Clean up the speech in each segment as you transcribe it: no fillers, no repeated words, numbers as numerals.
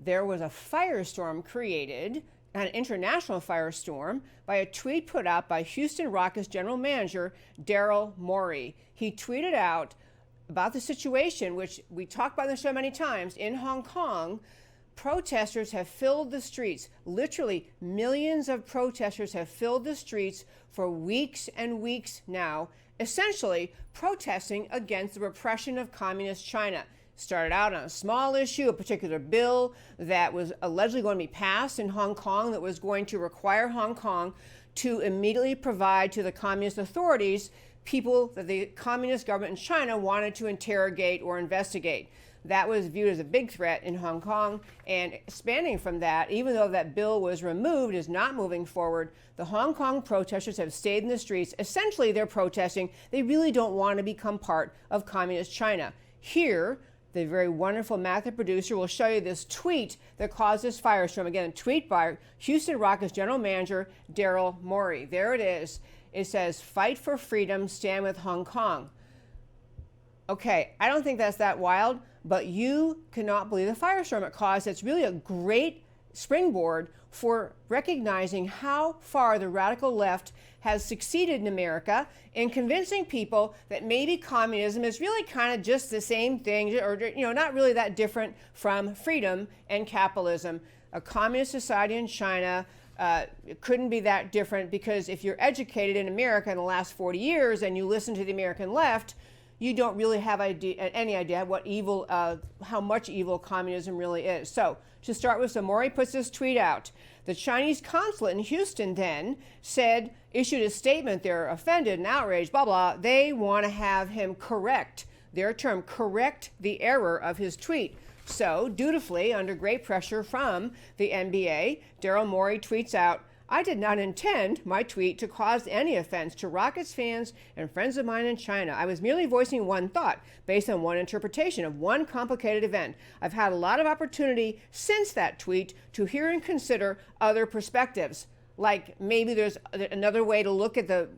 there was a firestorm created, an international firestorm, by a tweet put out by Houston Rockets general manager Daryl Morey. He tweeted out about the situation, which we talked about on the show many times, in Hong Kong. Protesters have filled the streets. Literally, millions of protesters have filled the streets for weeks and weeks now, essentially protesting against the repression of communist China. Started out on a small issue, a particular bill that was allegedly going to be passed in Hong Kong that was going to require Hong Kong to immediately provide to the communist authorities people that the communist government in China wanted to interrogate or investigate. That was viewed as a big threat in Hong Kong, and expanding from that, even though that bill was removed, is not moving forward. The Hong Kong protesters have stayed in the streets. Essentially, they're protesting. They really don't want to become part of communist China. Here, the very wonderful Matt, the producer, will show you this tweet that caused this firestorm. Again, a tweet by Houston Rockets general manager Daryl Morey. There it is. It says, "Fight for freedom, stand with Hong Kong." Okay, I don't think that's that wild, but you cannot believe the firestorm it caused. It's really a great springboard for recognizing how far the radical left has succeeded in America in convincing people that maybe communism is really kind of just the same thing, or not really that different from freedom and capitalism. A communist society in China it couldn't be that different, because if you're educated in America in the last 40 years and you listen to the American left, you don't really have any idea what evil, how much evil communism really is. So to start with, so Morey puts this tweet out. The Chinese consulate in Houston then issued a statement. They're offended and outraged, blah, blah. They want to have him correct the error of his tweet. So dutifully, under great pressure from the NBA, Daryl Morey tweets out, "I did not intend my tweet to cause any offense to Rockets fans and friends of mine in China. I was merely voicing one thought based on one interpretation of one complicated event. I've had a lot of opportunity since that tweet to hear and consider other perspectives." Like maybe there's another way to look at the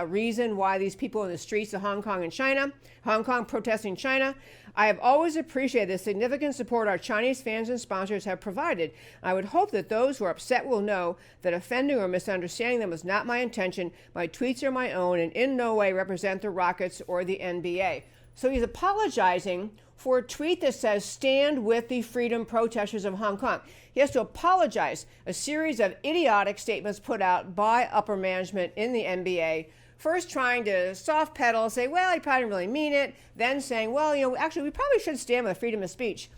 reason why these people in the streets of Hong Kong and China, Hong Kong protesting China. "I have always appreciated the significant support our Chinese fans and sponsors have provided. I would hope that those who are upset will know that offending or misunderstanding them was not my intention. My tweets are my own and in no way represent the Rockets or the NBA." So he's apologizing for a tweet that says, "Stand with the freedom protesters of Hong Kong." He has to apologize. A series of idiotic statements put out by upper management in the NBA. First trying to soft pedal, say, well, he probably didn't really mean it. Then saying, well, actually, we probably should stand with freedom of speech.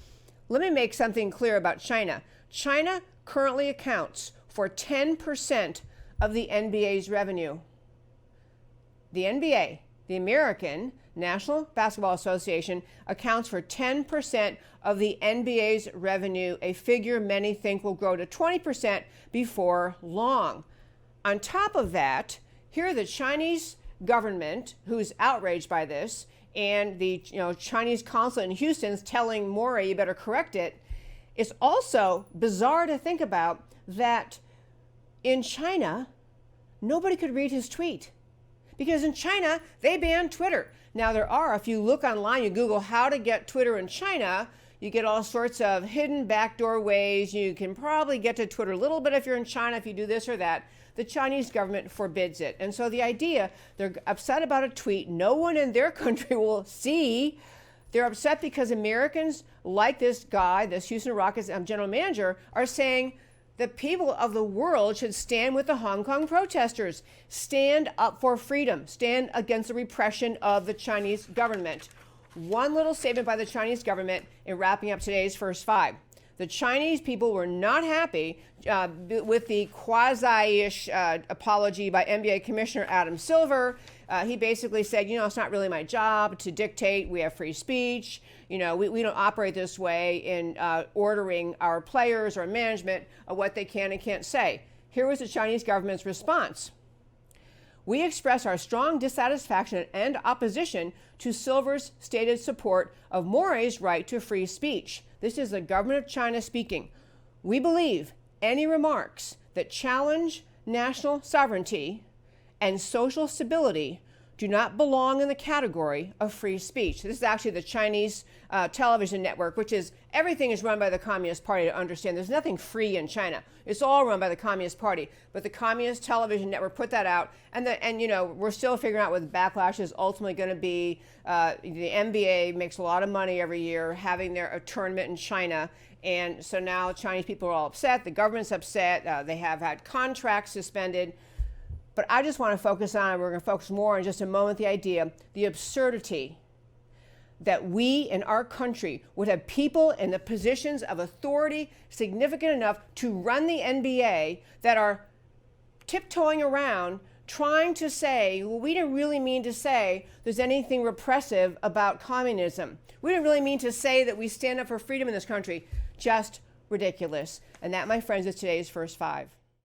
Let me make something clear about China. China currently accounts for 10% of the NBA's revenue. The NBA, the American National Basketball Association, accounts for 10% of the NBA's revenue, a figure many think will grow to 20% before long. On top of that, here the Chinese government, who's outraged by this, and the Chinese consulate in Houston's telling Morey, you better correct it. It's also bizarre to think about that in China, nobody could read his tweet. Because in China, they banned Twitter. Now if you look online, you Google how to get Twitter in China, you get all sorts of hidden backdoor ways. You can probably get to Twitter a little bit if you're in China, if you do this or that. The Chinese government forbids it. And so the idea, they're upset about a tweet no one in their country will see. They're upset because Americans like this guy, this Houston Rockets general manager, are saying the people of the world should stand with the Hong Kong protesters, stand up for freedom, stand against the repression of the Chinese government. One little statement by the Chinese government in wrapping up today's First Five. The Chinese people were not happy with the quasi-ish apology by NBA Commissioner Adam Silver. He basically said, it's not really my job to dictate. We have free speech. We don't operate this way in ordering our players or management of what they can and can't say. Here was the Chinese government's response. We express our strong dissatisfaction and opposition to Silver's stated support of Morey's right to free speech. This is the government of China speaking. We believe any remarks that challenge national sovereignty and social stability do not belong in the category of free speech. This is actually the Chinese television network, which is everything is run by the Communist Party, to understand. There's nothing free in China. It's all run by the Communist Party. But the Communist television network put that out, and you know, we're still figuring out what the backlash is ultimately going to be. The NBA makes a lot of money every year having a tournament in China. And so now Chinese people are all upset. The government's upset. They have had contracts suspended. But I just want to focus on, we're going to focus more in just a moment, the idea, the absurdity that we in our country would have people in the positions of authority significant enough to run the NBA that are tiptoeing around trying to say, well, we didn't really mean to say there's anything repressive about communism. We didn't really mean to say that we stand up for freedom in this country. Just ridiculous. And that, my friends, is today's First Five.